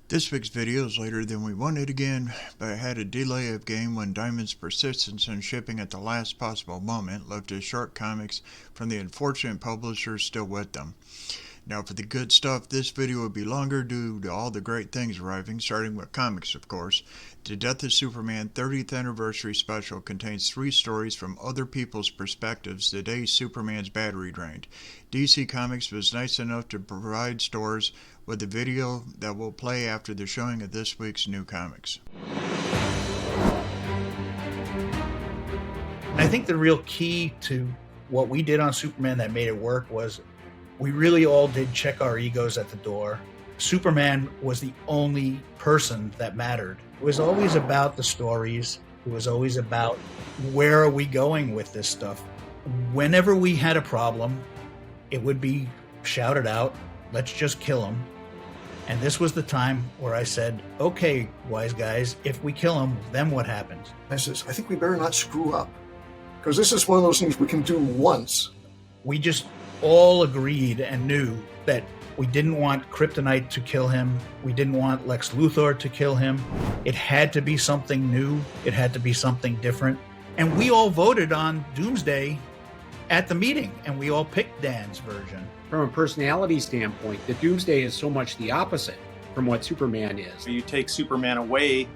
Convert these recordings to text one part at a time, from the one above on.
This week's video is later than we wanted again, but it had a delay of game when Diamond's persistence in shipping at the last possible moment left his short comics from the unfortunate publishers still with them. Now for the good stuff, this video would be longer due to all the great things arriving, starting with comics of course. The Death of Superman 30th Anniversary Special contains 3 stories from other people's perspectives the day Superman's battery drained. DC Comics was nice enough to provide stores with a video that will play after the showing of this week's new comics. I think the real key to what we did on Superman that made it work was we really all did check our egos at the door. Superman was the only person that mattered. It was always about the stories. It was always about where are we going with this stuff. Whenever we had a problem, it would be shouted out, let's just kill him. And this was the time where I said, okay, wise guys, if we kill him, then what happens? I says, I think we better not screw up, because this is one of those things we can do once. We just all agreed and knew that we didn't want Kryptonite to kill him. We didn't want Lex Luthor to kill him. It had to be something new. It had to be something different. And we all voted on Doomsday at the meeting, and we all picked Dan's version. From a personality standpoint, the Doomsday is so much the opposite from what Superman is. You take Superman away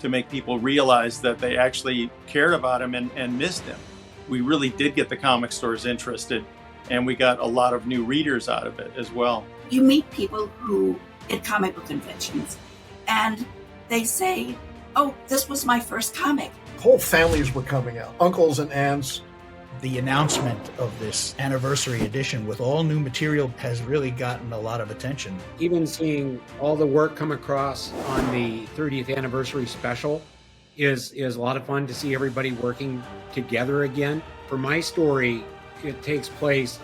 to make people realize that they actually cared about him and missed him. We really did get the comic stores interested, and we got a lot of new readers out of it as well. You meet people who at comic book conventions, and they say, oh, this was my first comic. Whole families were coming out, uncles and aunts. The announcement of this anniversary edition with all new material has really gotten a lot of attention. Even seeing all the work come across on the 30th anniversary special is a lot of fun to see everybody working together again. For my story, it takes place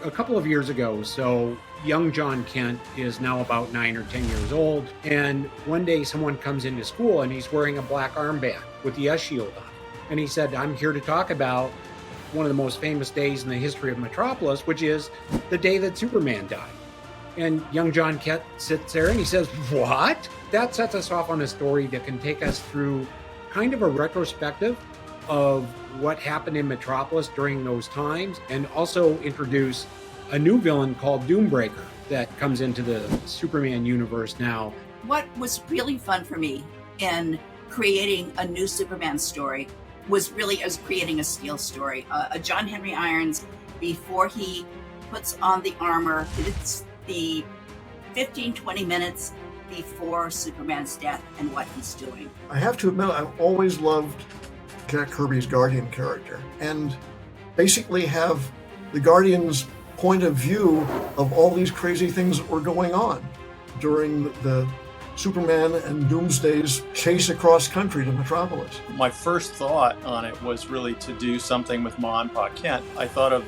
a couple of years ago. So young John Kent is now about 9 or 10 years old. And one day someone comes into school and he's wearing a black armband with the S shield on. And he said, I'm here to talk about one of the most famous days in the history of Metropolis, which is the day that Superman died. And young John Kent sits there and he says, what? That sets us off on a story that can take us through kind of a retrospective of what happened in Metropolis during those times, and also introduce a new villain called Doombreaker that comes into the Superman universe now. What was really fun for me in creating a new Superman story was really as creating a Steel story. A John Henry Irons, before he puts on the armor, it's the 15-20 minutes before Superman's death and what he's doing. I have to admit, I've always loved Jack Kirby's Guardian character, and basically have the Guardian's point of view of all these crazy things that were going on during the Superman and Doomsday's chase across country to Metropolis. My first thought on it was really to do something with Ma and Pa Kent. I thought of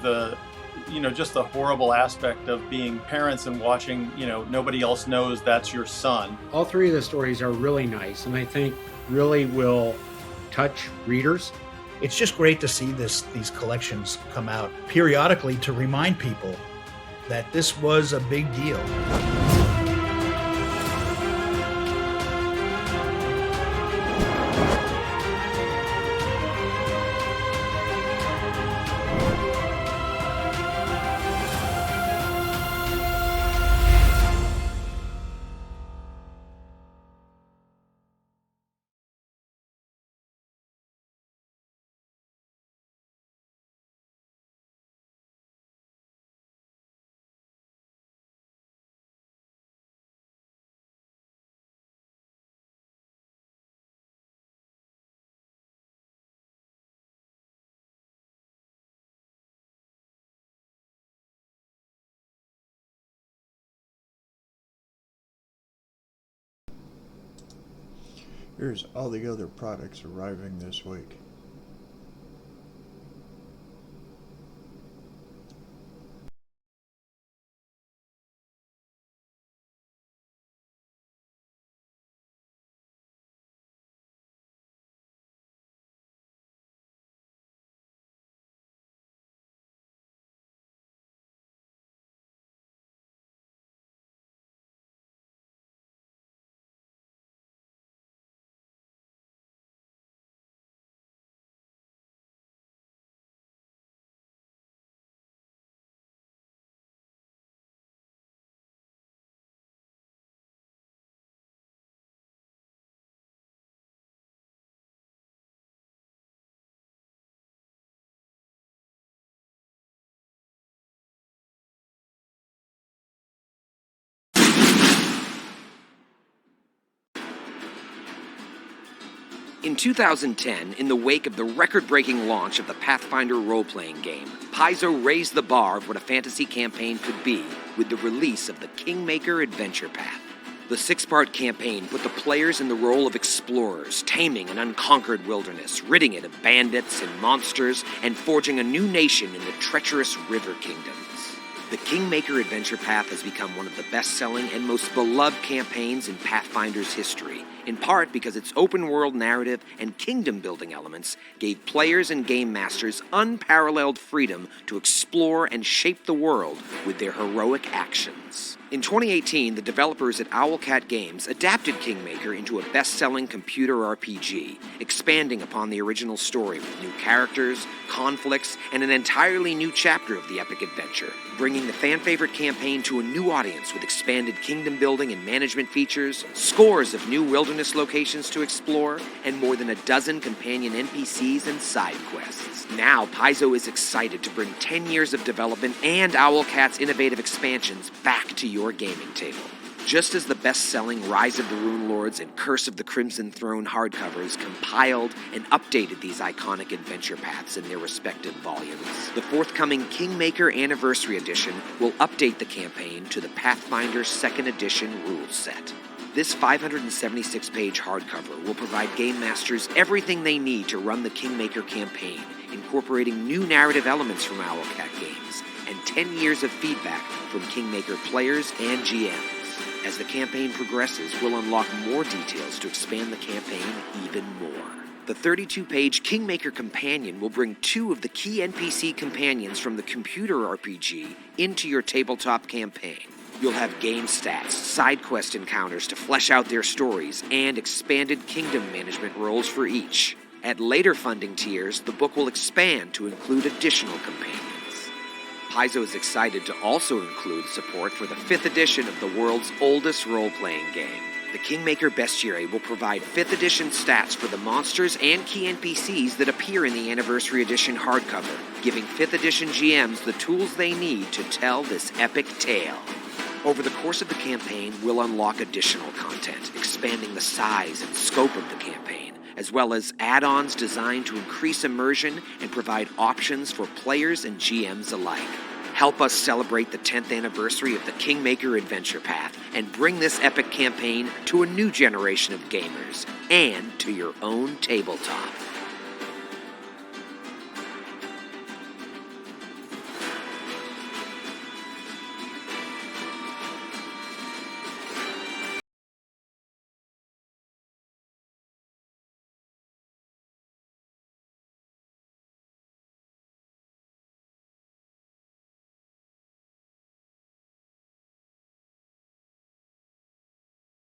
just the horrible aspect of being parents and watching, nobody else knows that's your son. All 3 of the stories are really nice, and I think really will touch readers. It's just great to see these collections come out periodically to remind people that this was a big deal. Here's all the other products arriving this week. In 2010, in the wake of the record-breaking launch of the Pathfinder role-playing game, Paizo raised the bar of what a fantasy campaign could be with the release of the Kingmaker Adventure Path. The 6-part campaign put the players in the role of explorers, taming an unconquered wilderness, ridding it of bandits and monsters, and forging a new nation in the treacherous River Kingdoms. The Kingmaker Adventure Path has become one of the best-selling and most beloved campaigns in Pathfinder's history, in part because its open-world narrative and kingdom-building elements gave players and game masters unparalleled freedom to explore and shape the world with their heroic actions. In 2018, the developers at Owlcat Games adapted Kingmaker into a best-selling computer RPG, expanding upon the original story with new characters, conflicts, and an entirely new chapter of the epic adventure, bringing the fan-favorite campaign to a new audience with expanded kingdom-building and management features, scores of new wilderness locations to explore, and more than a dozen companion NPCs and side quests. Now, Paizo is excited to bring 10 years of development and Owlcat's innovative expansions back to your gaming table. Just as the best-selling Rise of the Rune Lords and Curse of the Crimson Throne hardcovers compiled and updated these iconic adventure paths in their respective volumes, the forthcoming Kingmaker Anniversary Edition will update the campaign to the Pathfinder 2nd Edition rules set. This 576-page hardcover will provide game masters everything they need to run the Kingmaker campaign, incorporating new narrative elements from Owlcat Games and 10 years of feedback from Kingmaker players and GMs. As the campaign progresses, we'll unlock more details to expand the campaign even more. The 32-page Kingmaker Companion will bring 2 of the key NPC companions from the computer RPG into your tabletop campaign. You'll have game stats, side quest encounters to flesh out their stories, and expanded kingdom management roles for each. At later funding tiers, the book will expand to include additional companions. Paizo is excited to also include support for the 5th edition of the world's oldest role-playing game. The Kingmaker Bestiary will provide 5th edition stats for the monsters and key NPCs that appear in the Anniversary Edition hardcover, giving 5th edition GMs the tools they need to tell this epic tale. Over the course of the campaign, we'll unlock additional content, expanding the size and scope of the campaign, as well as add-ons designed to increase immersion and provide options for players and GMs alike. Help us celebrate the 10th anniversary of the Kingmaker Adventure Path and bring this epic campaign to a new generation of gamers and to your own tabletop.